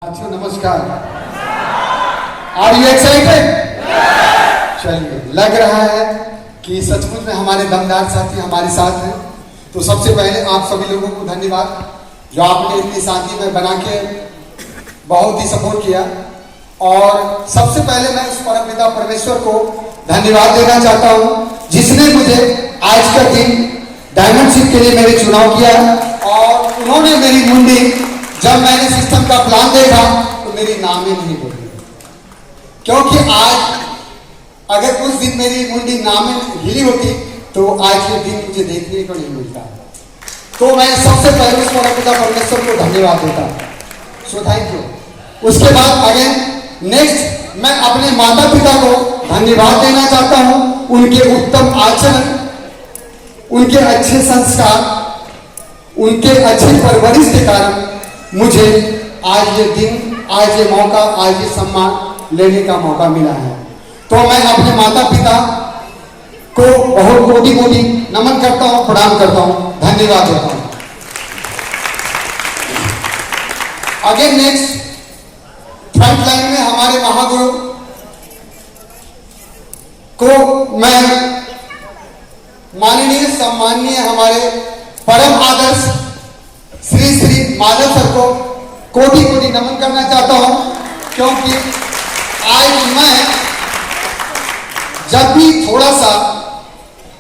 साथियों नमस्कार। Are you excited? चलिए, लग रहा है कि सचमुच में हमारे दमदार साथी हमारे साथ हैं। तो सबसे पहले आप सभी लोगों को धन्यवाद जो आपने इतनी शांति में बना के बहुत ही सपोर्ट किया। और सबसे पहले मैं उस परमपिता परमेश्वर को धन्यवाद देना चाहता हूँ जिसने मुझे आज का दिन डायमंडशिप के लिए मेरे चुनाव किया और उन्होंने मेरी मुंडी, जब मैंने सिस्टम का प्लान देखा तो मेरी नाम ही नहीं बोली, क्योंकि आज अगर कुछ दिन मेरी मुंडी नाम हिली होती तो आज के दिन मुझे देखने को नहीं मिलता। तो मैं सबसे पहले उस परमपिता परमेश्वर को धन्यवाद देता हूं। So thank you. उसके बाद अगेन नेक्स्ट मैं अपने माता पिता को धन्यवाद देना चाहता हूं। उनके उत्तम आचरण, उनके अच्छे संस्कार, उनके अच्छी परवरिश के कारण मुझे आज ये दिन, आज ये मौका, आज ये सम्मान लेने का मौका मिला है। तो मैं अपने माता पिता को बहुत कोटि कोटि नमन करता हूं, प्रणाम करता हूं, धन्यवाद देता हूं। अगेन नेक्स्ट फ्रंट लाइन में हमारे महागुरु को मैं माननीय सम्माननीय हमारे परम आदर्श श्री श्री माधव सर को कोटि कोटि नमन करना चाहता हूं, क्योंकि आज मैं जब भी थोड़ा सा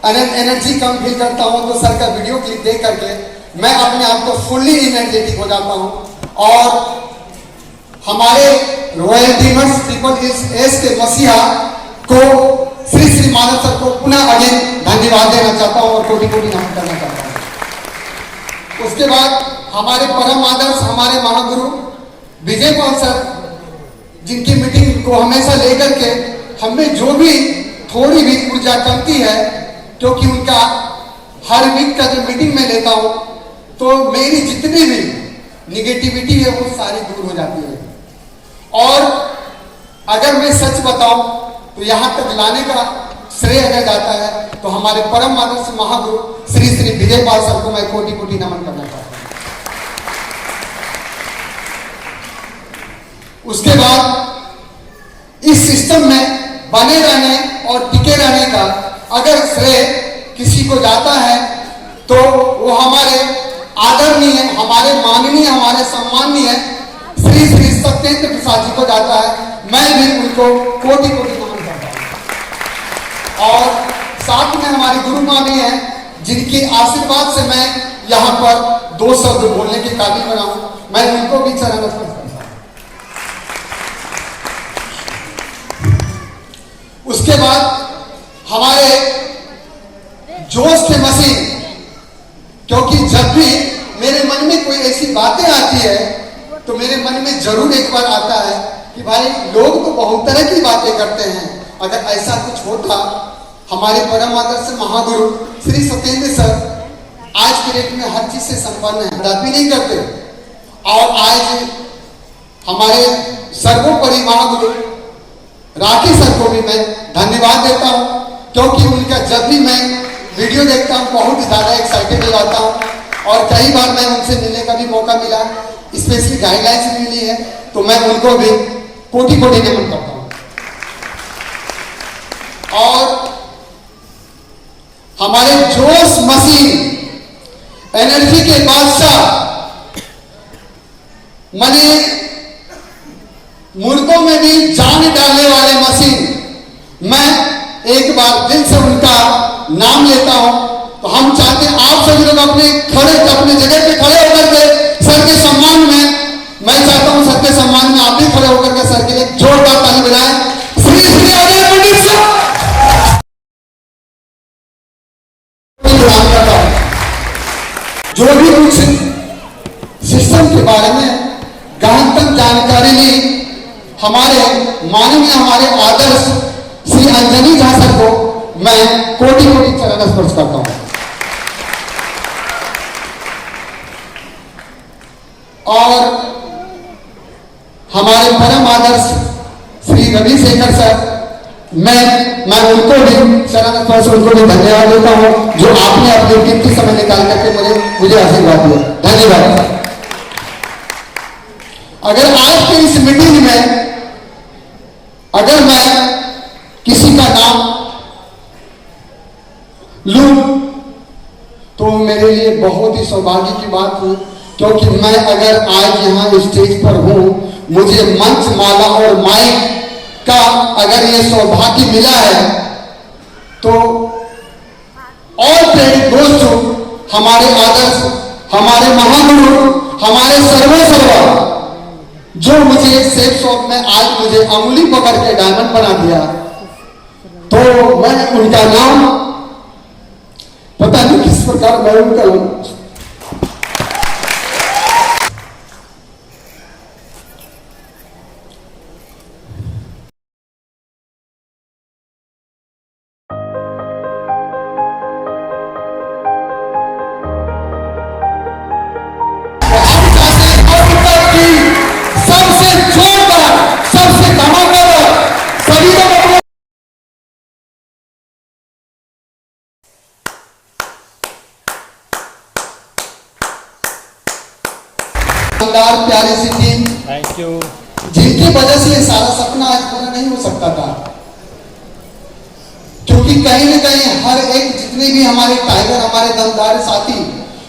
एनर्जी कम फील करता हूं तो सर का वीडियो क्लिप देख करके मैं अपने आप को फुल्ली एनर्जेटिक हो जाता हूं। और हमारे रॉयल टीमर्स ट्रिपल एस के मसीहा को श्री श्री माधव सर को पुनः अगेन धन्यवाद देना चाहता हूं और कोटि कोटि नमन करना चाहता हूं। उसके बाद हमारे परम आदर्श हमारे महागुरु विजय पाल सर, जिनकी मीटिंग को हमेशा लेकर के हमें जो भी थोड़ी भी ऊर्जा कमती है, क्योंकि उनका हर वीक का जो मीटिंग में लेता हूं तो मेरी जितनी भी निगेटिविटी है वो सारी दूर हो जाती है। और अगर मैं सच बताऊं तो यहां तक लाने का श्रेय अगर जाता है तो हमारे परम आदर्श महागुरु श्री श्री विजय पाल सर को मैं कोटि कोटि नमन करना चाहता हूं। उसके बाद इस सिस्टम में बने रहने और टिके रहने का अगर श्रेय किसी को जाता है तो वो हमारे आदरणीय, हमारे माननीय, हमारे सम्माननीय श्री श्री सत्येंद्र प्रसाद जी को जाता है। मैं भी उनको कोटि कोटि नमन करता हूं। और साथ में हमारी गुरु मां भी हैं, जिनके आशीर्वाद से मैं यहां पर दो शब्द बोलने के काबिल बना हूं। मैं उनको भी चरण स्पर्श करता हूं। उसके बाद हमारे जोश के मसीह, क्योंकि जब भी मेरे मन में कोई ऐसी बातें आती है तो मेरे मन में जरूर एक बार आता है कि भाई लोग तो बहुत तरह की बातें करते हैं, अगर ऐसा कुछ होता। हमारे परम आदर्श महागुरु श्री सत्येंद्र सर आज के डेट में हर चीज से संपन्न है, दापी नहीं करते। और आज हमारे सर्वोपरि महागुरु राखी सर को भी मैं धन्यवाद देता हूं, क्योंकि उनका जब भी मैं वीडियो देखता हूं बहुत ज्यादा एक्साइटेड हो जाता हूं। और कई बार मैं उनसे मिलने का भी मौका मिला, स्पेशली गाइडलाइंस मिली है, तो मैं उनको भी कोटि कोटि नमन करता हूं। और हमारे जोश मशीन, एनर्जी के बादशाह, माने मुर्दों में भी जान डालने वाले मशीन, मैं एक बार दिल से उनका नाम लेता हूं। तो हम चाहते हैं आप सभी लोग अपने जगह पे खड़े होकर के सर के सम्मान में, मैं चाहता हूं सर के सम्मान में आप भी खड़े होकर के सर के लिए जोरदार ताली बजाएं। श्री श्री अजय पंडित सर जो भी कुछ सिस्टम के बारे में गहनतम जानकारी ली, हमारे माननीय, हमारे आदर्श श्री अंजनी झा सर को मैं कोटि कोटि चरण स्पर्श करता हूं। और हमारे परम आदर्श श्री रविशेखर सर, मैं उनको भी चरण स्पर्श, उनको भी धन्यवाद देता हूं जो आपने अपने कीमती समय निकाल करके मुझे आशीर्वाद दिया। धन्यवाद। अगर आज के इस मीटिंग में अगर मैं किसी का नाम लूं तो मेरे लिए बहुत ही सौभाग्य की बात है, क्योंकि मैं अगर आज यहाँ स्टेज पर हूं, मुझे मंच माला और माइक का अगर ये सौभाग्य मिला है तो और क्रेडिट गोज टू हमारे आदर्श, हमारे महागुरु, हमारे सर्वसर्वा, जो मुझे सेफ शॉप में आज मुझे अंगुली पकड़ के डायमंड बना दिया। तो मैं उनका नाम पता नहीं किस प्रकार मैं उनका प्यारी सी टीम, थैंक यू, जिनकी वजह से ये सारा सपना आज पूरा नहीं हो सकता था। क्योंकि कहीं न कहीं हर एक जितने भी हमारे टाइगर, हमारे दमदार साथी,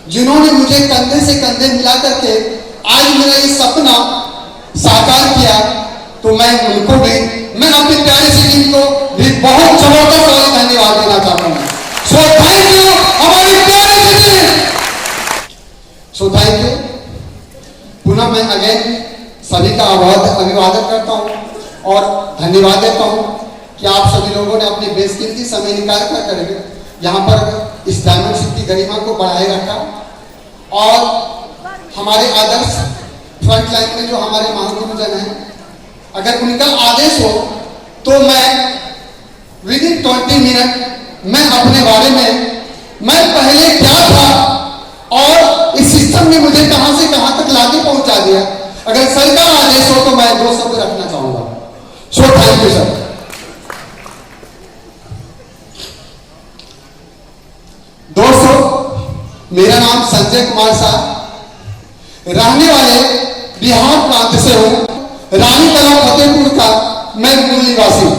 जिन्होंने मुझे कंधे से कंधे मिला करके आज मेरा ये सपना साकार किया, तो मैं उनको भी, मैं अपनी प्यारी सी टीम को भी बहुत जबरदस्त और धन्यवाद देना चाहता हूँ। सो थैंक यू हमारी प्यारी सी टीम। So thank you. पुनः मैं अगेन सभी का अभिवादन करता हूं और धन्यवाद देता हूं कि आप सभी लोगों ने अपनी बेशकीमती समय निकाल कर करके यहाँ पर इस डायमंड शिप की गरिमा को बढ़ाए रखा। और हमारे आदर्श फ्रंट लाइन में जो हमारे महागुरुजन हैं, अगर उनका आदेश हो तो मैं विद इन 20 मिनट मैं अपने बारे में, मैं पहले क्या था और इस सिस्टम ने मुझे कहां से कहां तक लाके पहुंचा दिया, अगर सर का आदेश हो तो मैं 2 शब्द रखना चाहूंगा। So thank you sir. दोस्तों, मेरा नाम संजय कुमार शाह, रहने वाले बिहार प्रांत से हूं, रानीतला फतेहपुर का मैं मूल निवासी हूं।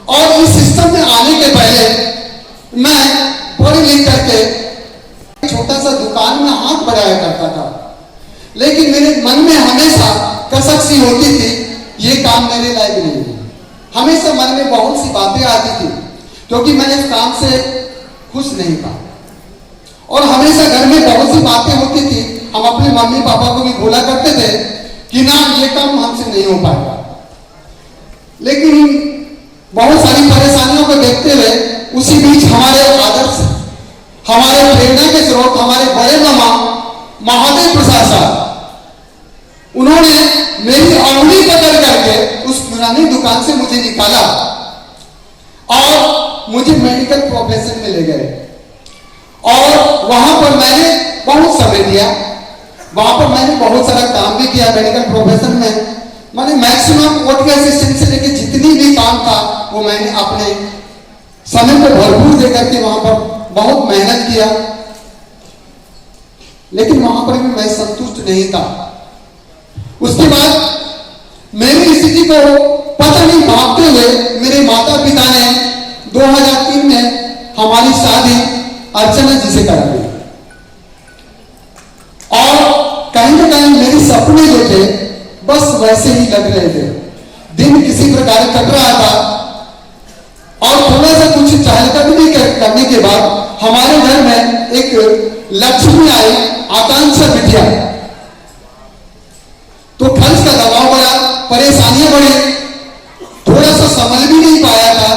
और इस सिस्टम में आने के पहले मैं पढ़ लिख करके छोटा सा दुकान में हाथ बढ़ाया करता था, लेकिन मेरे मन में हमेशा कसक सी होती थी, ये काम मेरे लायक नहीं है। हमेशा मन में बहुत सी बातें आती थी, क्योंकि मैं इस काम से खुश नहीं था। और हमेशा घर में बहुत सी बातें होती थी, हम अपने मम्मी पापा को भी बोला करते थे कि ना ये काम हमसे नहीं हो पाएगा। लेकिन बहुत सारी परेशानियों को देखते हुए उसी बीच हमारे आदर्श, हमारे प्रेरणा के स्रोत, हमारे बड़े मामा महादेव प्रसाद साहब, उन्होंने मेरी अंगुली पकड़ करके उस पुरानी दुकान से मुझे निकाला और मुझे मेडिकल प्रोफेशन में ले गए। और वहां पर मैंने बहुत समय दिया, वहां पर मैंने बहुत सारा काम भी किया मेडिकल प्रोफेशन में। मैंने मैक्सिमम ओटी असिस्टेंट से लेकर जितनी भी काम था वो मैंने अपने समय को भरपूर देकर के वहां पर बहुत मेहनत किया, लेकिन वहां पर भी मैं संतुष्ट नहीं था। उसके बाद मेरी स्थिति को पता नहीं भागते हुए मेरे माता पिता ने 2003 में हमारी शादी अर्चना जी से करा दी। और कहीं ना कहीं मेरे सपने जो थे बस वैसे ही लग रहे थे, दिन किसी प्रकार कट रहा था। और थोड़ा सा कुछ चहलकदमी करने के बाद हमारे घर में एक लक्ष्मी आई, आकांक्षा बिटिया। तो खर्च का दबाव बढ़ा, परेशानियां बढ़ी, थोड़ा सा समझ भी नहीं पाया था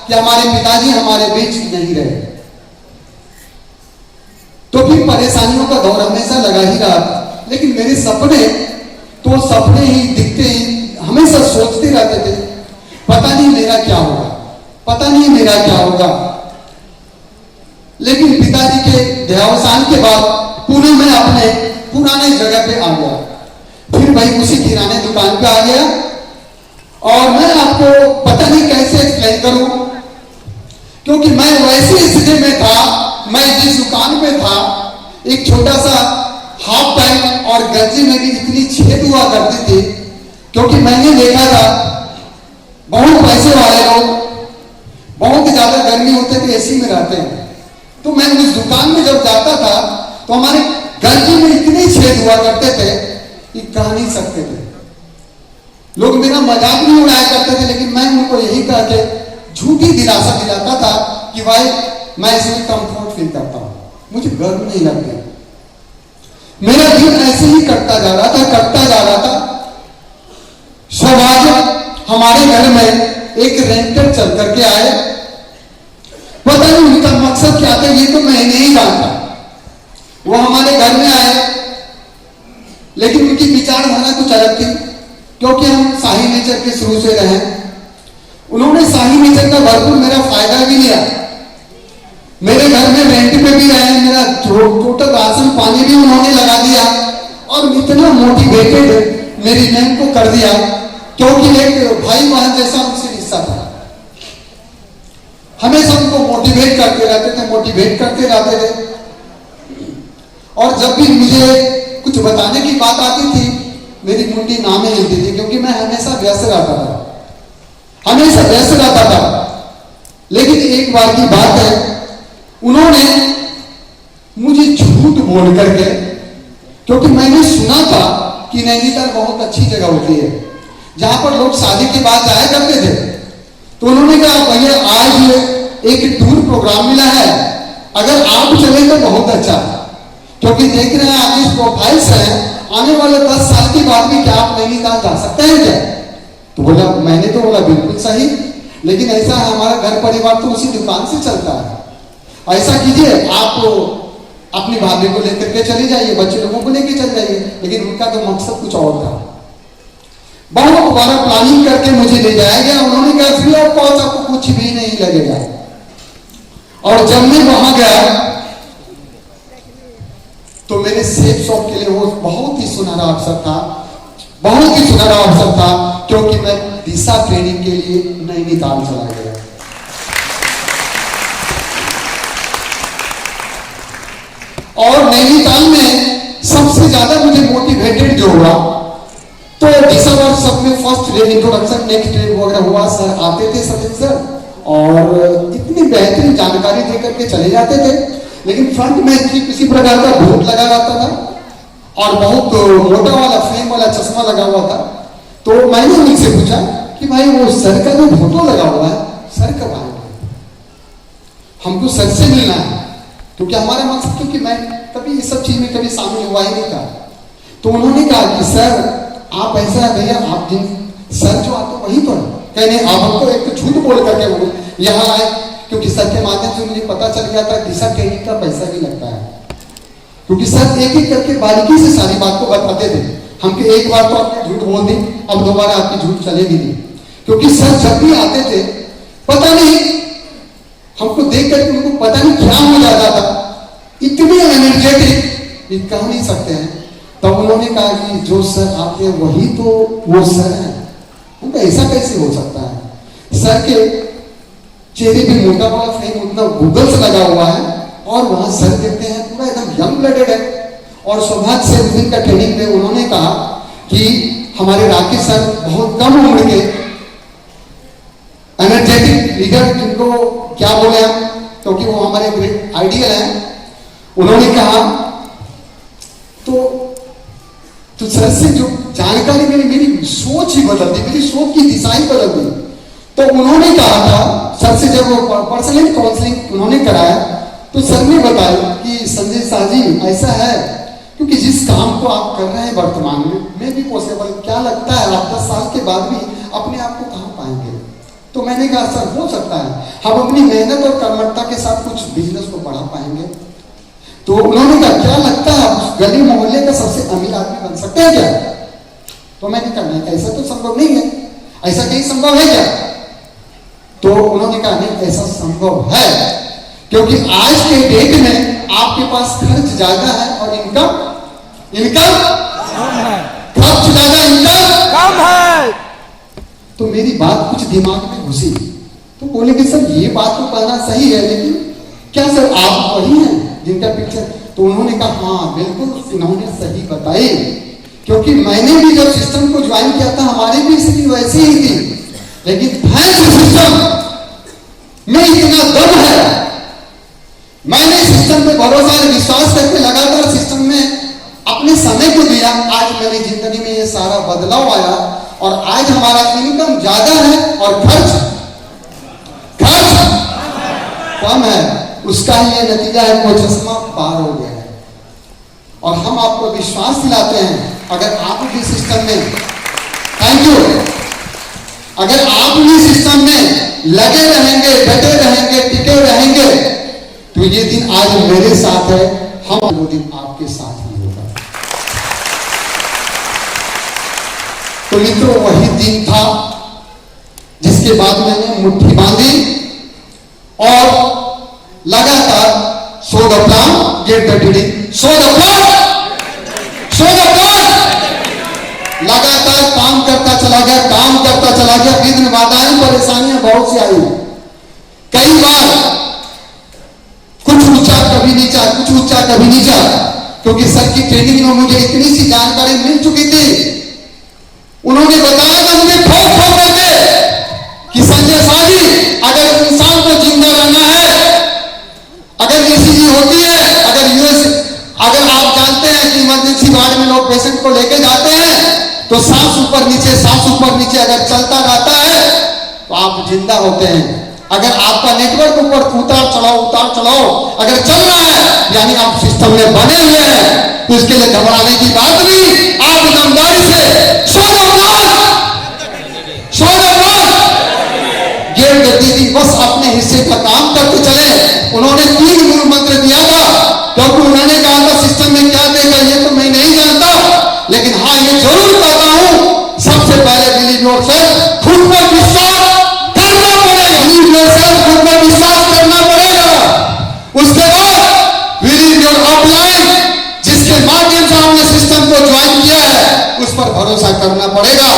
कि हमारे पिताजी हमारे बीच नहीं रहे। तो फिर परेशानियों का दौर हमेशा लगा ही रहा। लेकिन मेरे सपने तो सपने ही दिखते ही, हमेशा सोचते रहते थे पता नहीं मेरा क्या होगा, पता नहीं मेरा क्या होगा। लेकिन पिताजी के देहावसान के बाद पुणे में अपने पुराने जगह पे आ गया। फिर भाई उसी किराने दुकान पे आ गया। और मैं आपको पता नहीं कैसे एक्सप्लेन करूं, क्योंकि मैं वैसी स्थिति में था, मैं जिस दुकान में था, एक छोटा सा हाफ पैंट और गंजी में भी इतनी छेद हुआ करती थी, क्योंकि मैंने देखा था बहुत पैसे वाले लोग बहुत ज्यादा गर्मी होते थे एसी में रहते हैं, तो मैं उस दुकान में जब जाता था तो हमारे गंजी में इतने छेद हुआ करते थे कि कह नहीं सकते थे। लोग मेरा मजाक नहीं उड़ाया करते थे, लेकिन मैं उनको यही कह के झूठी दिलासा दिलाता था कि भाई मैं इसमें कंफर्ट फील करता हूं, मुझे गर्म नहीं लगती। मेरा दिन ऐसे ही कटता जा रहा था। सौभाग्य हमारे घर में एक रेंटर चल करके आए, पता नहीं उनका मकसद क्या था, ये तो मैं नहीं जानता। वो हमारे घर में आए, लेकिन उनकी विचारधारा कुछ अलग थी, क्योंकि हम शाही नेचर के शुरू से रहे। उन्होंने शाही नेचर का भरपूर मेरा फायदा भी लिया। मेरे घर में रेंट पे भी रहे, मेरा टोटल राशन पानी भी उन्होंने लगा दिया, और इतना मोटिवेटेड मेरी बहन को कर दिया, क्योंकि एक भाई बहन जैसा उनसे रिश्ता था। हमेशा उनको मोटिवेट करते रहते थे। और जब भी मुझे कुछ बताने की बात आती थी, मेरी मुंडी नामे हिलती थी, क्योंकि मैं हमेशा व्यस्त रहता था। लेकिन एक बार की बात है, उन्होंने मुझे झूठ बोल करके, क्योंकि मैंने सुना था कि नैनीताल बहुत अच्छी जगह होती है जहां पर लोग शादी के बाद जाया करते थे, तो उन्होंने कहा भैया आज एक टूर प्रोग्राम मिला है, अगर आप चले तो बहुत अच्छा, क्योंकि देख रहे हैं आप इस प्रोफाइल से आने वाले 10 साल के बाद भी क्या आप नैनीताल जा सकते हैं क्या? तो मैंने तो बोला बिल्कुल सही, लेकिन ऐसा है हमारा घर परिवार तो उसी दुकान से चलता है। ऐसा कीजिए, आप अपनी भाभी को लेकर के चले जाइए, बच्चे लोगों को लेकर चले जाइए। लेकिन उनका तो मकसद कुछ और था। बहुत बड़ा प्लानिंग करके मुझे ले जाया गया। उन्होंने कहा फ्री ऑफ कॉस्ट आपको कुछ भी नहीं लगेगा। और जब मैं वहां गया तो मेरे सेफ शॉप के लिए वो बहुत ही सुनहरा अवसर था, क्योंकि मैं दिशा ट्रेनिंग के लिए नैनीताल चला गया। और नैनीताल में सबसे ज्यादा मुझे मोटिवेटेड जो हुआ, तो दिशा वर्कशॉप में first day introduction, next day वगैरह हुआ। सर आते थे सर और इतनी बेहतरीन जानकारी देकर के चले जाते थे, लेकिन फ्रंट में किसी प्रकार का भूत लगा रहता था और बहुत मोटा वाला फ्रेम वाला चश्मा लगा हुआ था। तो मैंने उनसे पूछा कि भाई वो सर का जो फोटो लगा हुआ है, सर कब आएगा? हमको सर से मिलना है, क्योंकि हमारा मकसद, क्योंकि मैं कभी इस सब चीज में कभी शामिल हुआ ही नहीं था। तो उन्होंने कहा कि सर आप ऐसा है भैया, आप जिन सर जो आप तो वही तो है। कहने आप हमको एक तो झूठ बोल करके यहाँ आए, क्योंकि सर के माध्यम से मुझे पता चल गया था दिशा ट्रेनिंग का पैसा भी लगता है, क्योंकि सर एक एक करके बारीकी से सारी बात को बताते थे। हमको एक बार तो आपने झूठ बोल दी, अब दोबारा आपकी झूठ चलेगी नहीं, क्योंकि सर जब भी आते थे पता नहीं हमको देख करके उनको पता नहीं क्या हो जाता था, इतने एनर्जेटिक कह नहीं सकते हैं। तब उन्होंने कहा कि जो सर आते हैं वही तो वो सर है। हमको ऐसा कैसे हो सकता है? सर के चेहरे पे मोटा वाला फ्रेम उतना गूगल से लगा हुआ है, और वहां सर देखते हैं पूरा एकदम यंग ब्लडेड है। और सौभाग्य से उस दिन का ट्रेनिंग में उन्होंने कहा कि हमारे राकेश सर बहुत कम उम्र के एनर्जेटिक लीडर, जिनको क्या बोले हम, क्योंकि वो हमारे ग्रेट आइडियल हैं। उन्होंने कहा तो सर से जो जानकारी मेरी सोच ही बदल दी, मेरी सोच की दिशा ही बदल दी। तो उन्होंने कहा था सर से, जब वो पर्सनल काउंसलिंग उन्होंने कराया, तो सर ने बताया कि संजय शाह जी ऐसा है, क्योंकि जिस काम को आप कर रहे हैं वर्तमान में भी पॉसिबल, क्या लगता है आप 10 साल के बाद भी अपने आप को कहाँ पाएंगे? तो मैंने कहा सर हो सकता है हम अपनी मेहनत और कर्मठता के साथ कुछ बिजनेस को बढ़ा पाएंगे। तो उन्होंने कहा क्या लगता है आप गली मोहल्ले का सबसे अमीर आदमी बन सकते हैं क्या? तो मैंने कहा नहीं, ऐसा तो संभव नहीं है, ऐसा कहीं संभव है क्या? तो उन्होंने कहा नहीं, ऐसा संभव है, क्योंकि आज के डेट में आपके पास खर्च ज्यादा है और इनकम खर्च ज्यादा, इनकम कम है। तो मेरी बात कुछ दिमाग में घुसी, तो बोले कि सर ये बात तो कहना सही है, लेकिन क्या सर आप वही हैं जिनका पिक्चर तो उन्होंने कहा हाँ बिल्कुल इन्होंने सही बताई, क्योंकि मैंने भी जब सिस्टम को ज्वाइन किया था हमारी भी स्थिति वैसी ही थी, लेकिन फैंस सिस्टम में इतना दम है। मैंने सिस्टम पे भरोसा विश्वास करके लगातार सिस्टम में अपने समय को दिया। आज मेरी जिंदगी में ये सारा बदलाव आया और आज हमारा इनकम ज्यादा है और खर्च कम है। उसका ही ये नतीजा है, वो चश्मा पार हो गया है। और हम आपको विश्वास दिलाते हैं, अगर आप भी सिस्टम में, थैंक यू, अगर आप भी सिस्टम में लगे रहेंगे, डटे रहेंगे, टिके रहेंगे, तो ये दिन आज मेरे साथ है, हम वो दिन आपके साथ ही होगा। तो मित्रों वही दिन था जिसके बाद मैंने मुट्ठी बांधी और लगातार show the plan get the deeding, show the plan लगातार काम करता चला गया। विघ्न बाधाएं परेशानियां बहुत सी आई, कई बार कुछ ऊंचा कभी नीचा, क्योंकि सर की ट्रेनिंग में मुझे इतनी सी जानकारी मिल चुकी थी। उन्होंने बताया था मुझे ठोक करके कि संजय शाह जी, अगर इंसान को जिंदा रहना है, अगर ईसीजी होती है, अगर आप जानते हैं कि इमरजेंसी वार्ड में लोग पेशेंट को लेके जाते हैं तो सांस ऊपर नीचे अगर चलता रहता है तो आप जिंदा होते हैं। अगर आपका नेटवर्क ऊपर उतार चढ़ाओ अगर चल रहा है, यानी आप सिस्टम में बने हुए हैं, तो इसके लिए घबराने की बात नहीं। आप ईमानदारी से गेट गति दी, बस अपने हिस्से का काम करते चले। उन्होंने 3 मूल मंत्र दिया था, क्योंकि उन्होंने कहा था सिस्टम में क्या देगा ये तो मैं नहीं जानता, लेकिन हाँ ये जरूर कहता हूं, सबसे पहले बिलीव योरसेल्फ, खुद पर विश्वास करना पड़ेगा। बिलीव योरसेल्फ, खुद पर विश्वास करना पड़ेगा। उसके बाद बिलीव योर अपलाइन, जिसके माध्यम से हमने सिस्टम को ज्वाइन किया है उस पर भरोसा करना पड़ेगा,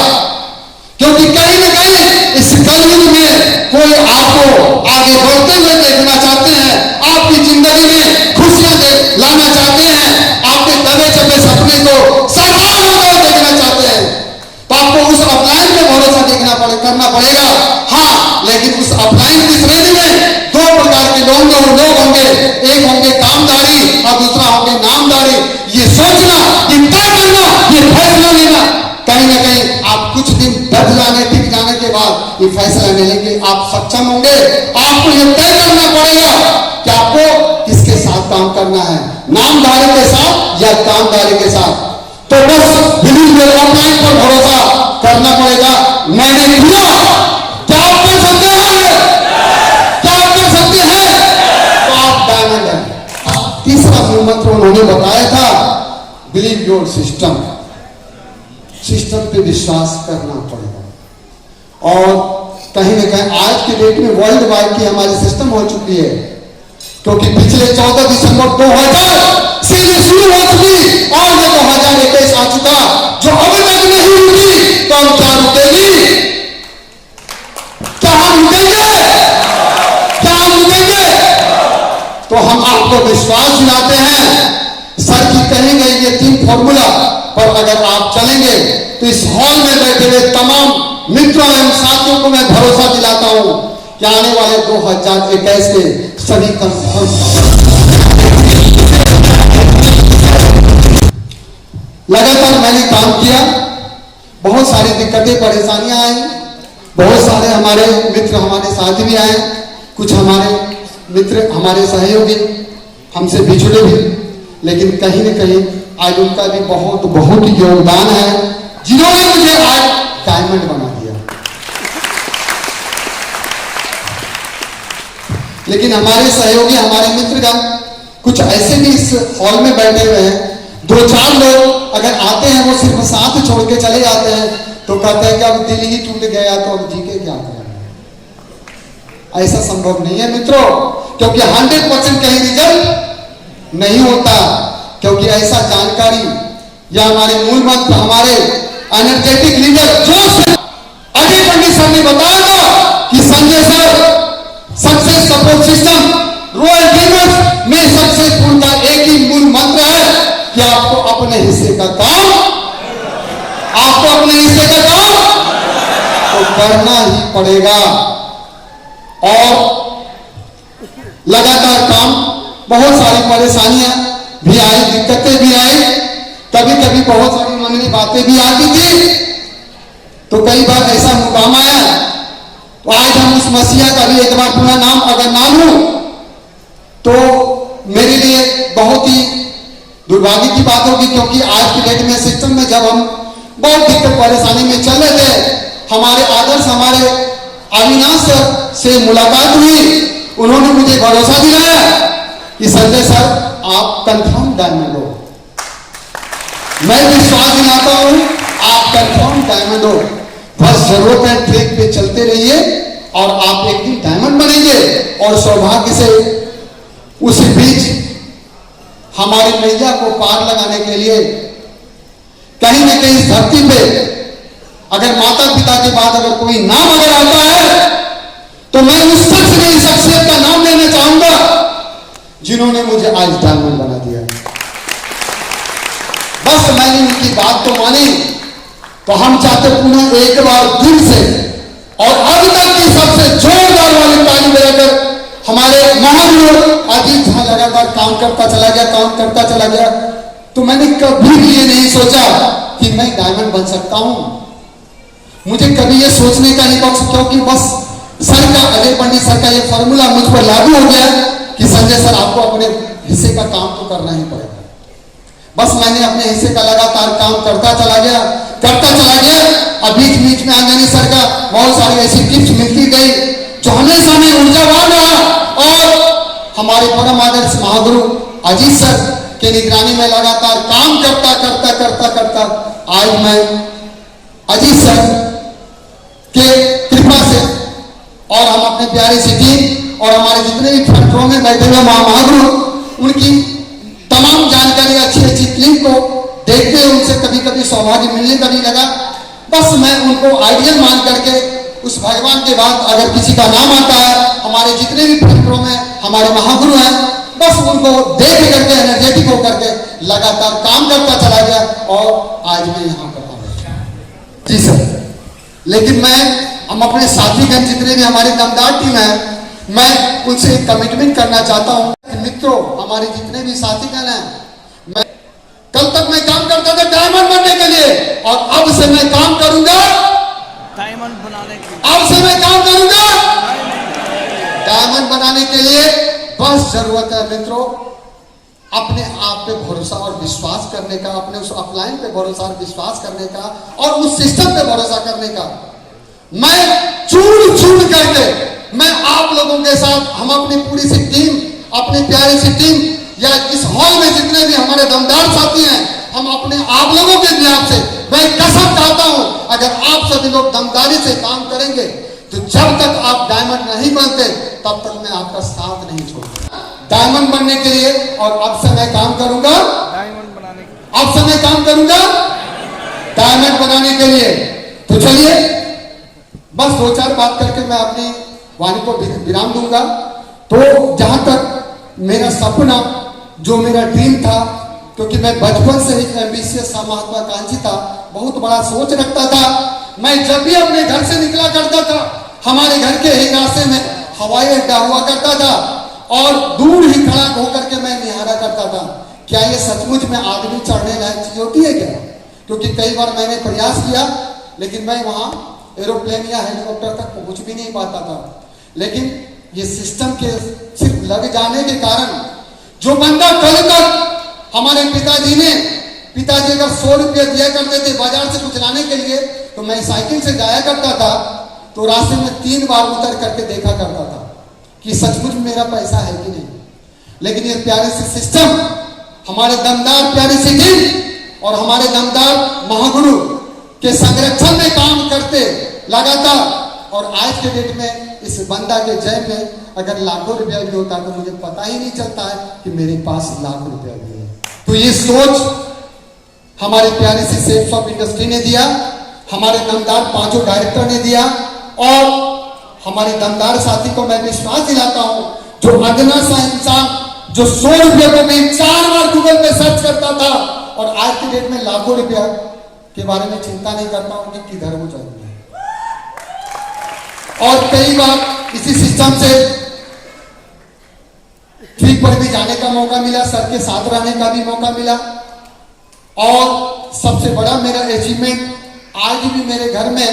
क्योंकि कहीं न कहीं इस कलयुग में कोई आपको आगे बढ़ते हुए देखना चाहते हैं, आपकी जिंदगी में खुशियां लाना चाहते हैं, आपके दबे चबे सपने को साकार होता हुआ देखना चाहते हैं, तो आपको उस अपलाइन पे भरोसा करना पड़ेगा। हाँ, लेकिन उस अपलाइन की श्रेणी में 2 प्रकार के लोग होंगे, एक होंगे कामदारी और दूसरा होंगे नामदारी। ये सोचना, ये तय करना, ये फैसला लेना, कहीं ना कहीं आप कुछ दिन डट जाने, टिक जाने के बाद ये फैसला लेने के आप सक्षम होंगे। आपको ये तय करना पड़ेगा कि आपको किसके साथ काम करना है, नामदारी के साथ या कामदारी के साथ। तो बस बिलीव योर अपलाइन पर भरोसा करना पड़ेगा। मैंने किया, क्या आप कर सकते हैं? तो आप डायमंड हैं। तीसरा मूल मंत्र उन्होंने बताया था, बिलीव योर सिस्टम पे विश्वास करना पड़ेगा। और कहीं ना कहीं आज के डेट में वर्ल्ड वाइड की हमारी सिस्टम हो चुकी है, क्योंकि पिछले 14 दिसंबर 2000 से ये शुरू हो चुकी और ये 2021 आ चुका, जो अब तक नहीं रुकी, तो हम क्या रुकेगी? क्या हम रुकेंगे? तो हम आपको विश्वास दिलाते हैं, सर की कही गई ये 3 फॉर्मूला पर अगर आप चलेंगे तो इस हॉल में बैठे हुए तमाम मित्रों एवं साथियों को मैं भरोसा दिलाता हूं कि आने वाले 2021 के सभी लगातार मैंने काम किया। बहुत सारी दिक्कतें परेशानियां आई, बहुत सारे हमारे मित्र हमारे साथ भी आए, कुछ हमारे मित्र हमारे सहयोगी हमसे बिछड़े भी, लेकिन कहीं न कहीं आज उनका भी बहुत योगदान है, जिन्होंने मुझे आज डायमंड बना दिया। लेकिन हमारे सहयोगी, हमारे मित्रगण कुछ ऐसे भी इस हॉल में बैठे हुए हैं, 2-4 लोग अगर आते हैं वो सिर्फ साथ छोड़ के चले जाते हैं, तो कहते हैं कि अब दिल ही टूट गया तो अब जी के क्या करें। ऐसा संभव नहीं है मित्रों, क्योंकि 100% कहीं रिजल्ट नहीं होता, क्योंकि ऐसा जानकारी या हमारे मूल मंत्र, हमारे एनर्जेटिक लीडर जोश अजय पंडित सर ने बताया था कि Sanjay sir, success support system royal gamers में सक्सेसफुल का एक ही मूल करना ही पड़ेगा। और लगातार काम, बहुत सारी परेशानियां भी आई, दिक्कतें भी आई, कभी कभी बहुत सारी मननी बातें भी आती थी। तो कई बार ऐसा मुकाम आया, तो आज हम उस मसीहा का भी एक बार पूरा नाम अगर ना लूं तो मेरे लिए बहुत ही दुर्भाग्य की बात होगी, क्योंकि आज की डेट में सिस्टम में जब हम बहुत दिक्कत परेशानी में चल रहे थे, हमारे आदर्श हमारे अविनाश सर से मुलाकात हुई। उन्होंने मुझे भरोसा दिलाया कि संजय सर आप कंफर्म डायमंड हो। मैं विश्वास दिलाता हूं आप कंफर्म डायमंड हो, बस जरूरत है ट्रैक पे चलते रहिए और आप एक दिन डायमंड बनेंगे। और सौभाग्य से उसी बीच हमारी मैया को पार लगाने के लिए कहीं न कहीं इस धरती पे अगर माता पिता के बाद अगर कोई नाम अगर आता है तो मैं उस शख्स की शख्सियत का नाम लेना चाहूंगा जिन्होंने मुझे आज डायमंड बना दिया। बस मैंने उनकी बात तो मानी, तो हम चाहते पुनः एक बार दिल से और अब तक की सबसे जोरदार वाली ताली बजाकर हमारे महावीर अजीत झा लगातार काम करता चला गया। तो मैंने कभी भी ये नहीं सोचा कि मैं डायमंड बन सकता हूं। मुझे कभी ये सोचने का नहीं बख्श, क्योंकि बस सर का, अजय पंडित सर का ये फॉर्मूला मुझ पर लागू हो गया कि संजय सर आपको अपने हिस्से का काम तो करना ही पड़ेगा। बस मैंने अपने हिस्से का लगातार काम करता चला गया। अब बीच में अंजनी सर का बहुत सारी ऐसी टिप्स मिलती गई जो हमेशा हमें ऊर्जावान रहा। और हमारे परम आदर्श महागुरु अजीत सर के निगरानी में लगातार काम करता आज मैं अजीत सर के कृपा से और हम अपने प्यारे सी टीम और हमारे जितने भी फ्रंट रो में बैठे हुए महागुरु, उनकी तमाम जानकारी अच्छी क्लिप को देखते हुए उनसे कभी सौभाग्य मिलने का भी लगा। बस मैं उनको आइडियल मान करके उस भगवान के बाद अगर किसी का नाम आता है, हमारे जितने भी फिल्मों में हमारे महागुरु हैं, बस उनको देख करके एनर्जेटिक होकर के लगातार काम करता चला गया और आज मैं यहाँ पर हूँ। जी सर, लेकिन हम अपने साथीगण जितने भी हमारी दमदार टीम है, मैं उनसे एक कमिटमेंट करना चाहता हूँ। मित्रों, हमारे जितने भी साथीगण हैं, मैं कल तक मैं काम करता था डायमंड बनने के लिए और अब से मैं काम करूंगा डायमंड बनाने के लिए। अब से मैं काम करूंगा डायमंड बनाने के लिए। बस जरूरत है मित्रों अपने आप पे भरोसा और विश्वास करने का, अपने उस अपलाइन पे भरोसा और विश्वास करने का और उस सिस्टम पे भरोसा करने का। मैं चूड़ करके मैं आप लोगों के साथ, हम अपनी पूरी सी टीम, अपनी प्यारी सी टीम या इस हॉल में जितने भी हमारे दमदार साथी हैं, हम अपने आप लोगों के नियाब से मैं कसम चाहता हूं, अगर आप सभी लोग दमदारी से काम करेंगे तो जब तक आप डायमंड नहीं बनते तब तक मैं आपका साथ नहीं छोड़ूंगा। डायमंड बनने के लिए और अब से मैं काम करूंगा डायमंड बनाने के लिए। अब से मैं काम करूंगा डायमंड बनाने के लिए। तो चलिए बस दो चार बात करके मैं अपनी वाणी को विराम दूंगा। तो जहां तक मेरा सपना, जो मेरा ड्रीम था, क्योंकि मैं बचपन से ही एम्बिशियस था, महत्वाकांक्षी था, बहुत बड़ा सोच रखता था। मैं जब भी अपने घर से निकला करता था, हमारे घर के ही रास्ते में हवाई अड्डा हुआ करता था और दूर ही खड़ा होकर के मैं निहारा करता था, क्या ये सचमुच में आदमी चढ़ने लायक चीज होती है क्या? क्योंकि कई बार मैंने प्रयास किया, लेकिन मैं वहां एरोप्लेन या हेलीकॉप्टर तक पहुंच भी नहीं पाता था। लेकिन ये सिस्टम के सिर्फ लग जाने के कारण, जो बंदा कल तक हमारे पिताजी अगर 100 रुपया दिया करते थे बाजार से कुछ लाने के लिए, तो मैं साइकिल से जाया करता था, तो रास्ते में 3 बार उतर करके देखा करता था कि सचमुच मेरा पैसा है कि नहीं। लेकिन ये प्यारे से सिस्टम, हमारे दमदार प्यारी सी टीम और हमारे दमदार महागुरु के संरक्षण में काम करते लगातार, और आज के डेट में इस बंदा के जेब में अगर लाखों रुपया भी होता तो मुझे पता ही नहीं चलता है कि मेरे पास लाख रुपया भी है। तो ये सोच हमारे प्यारे से सेफ्स ऑफ इंडस्ट्री ने दिया, हमारे दमदार 5 डायरेक्टर ने दिया, और हमारे दमदार साथी को मैं विश्वास दिलाता हूं, जो अदना सा इंसान जो 100 रुपये को भी 4 बार गूगल पे सर्च करता था और आज की डेट में लाखों रुपया के बारे में चिंता नहीं करता हूं कि किधर वो जाएंगे। और कई बार इसी सिस्टम से ट्रिप पर भी जाने का मौका मिला, सर के साथ रहने का भी मौका मिला। और सबसे बड़ा मेरा अचीवमेंट, आज भी मेरे घर में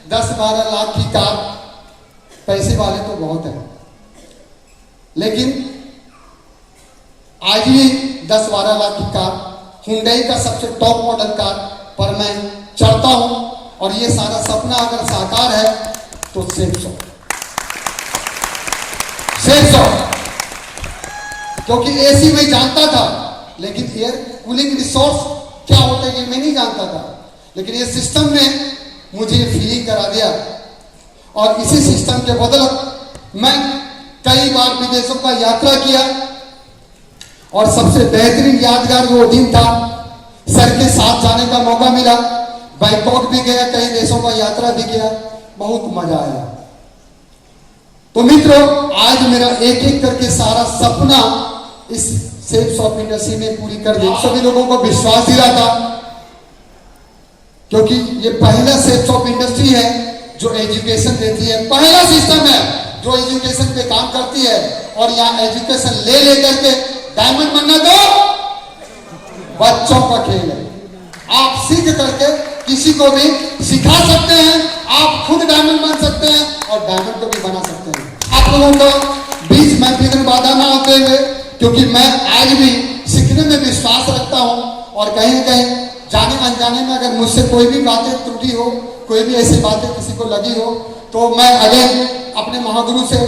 10-12 लाख की कार, पैसे वाले तो बहुत हैं, लेकिन आज भी 10-12 लाख की कार, हुंडई का सबसे टॉप मॉडल कार पर मैं चढ़ता हूं। और ये सारा सपना अगर साकार है तो सेफ सौ, क्योंकि एसी में जानता था, लेकिन एयर कूलिंग रिसोर्स क्या होता है ये मैं नहीं जानता था, लेकिन ये सिस्टम ने मुझे फीलिंग करा दिया। और इसी सिस्टम के बदौलत मैं कई बार विदेशों का यात्रा किया। और सबसे बेहतरीन यादगार वो दिन था, सर के साथ जाने का मौका मिला, बैंकॉक भी गया, कई देशों का यात्रा भी किया, बहुत मजा आया। तो मित्रों, आज मेरा एक एक करके सारा सपना इस सेफ शॉप इंडस्ट्री में पूरी कर दी। सभी लोगों को विश्वास दिला था, क्योंकि ये पहला सेफ शॉप इंडस्ट्री है जो एजुकेशन देती है, पहला सिस्टम है जो एजुकेशन पे काम करती है। और यहाँ एजुकेशन ले लेकर के डायमंड बनना तो बच्चों का खेल है। आप सीख करके किसी को भी सिखा सकते हैं, आप खुद डायमंड बन सकते हैं और डायमंड को भी बना सकते हैं। आप लोगों को बीच में फिक्र बाधा ना होते हुए, क्योंकि मैं आज भी सीखने में विश्वास रखता हूं। और कहीं न कहीं जाने अनजाने में अगर मुझसे कोई भी बातें त्रुटि हो, कोई भी ऐसी बातें किसी को लगी हो, तो मैं अगेन अपने महागुरु से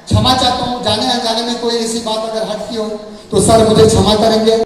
क्षमा चाहता हूं। जाने अनजाने में कोई ऐसी बात अगर हटती हो तो सर मुझे क्षमा करेंगे।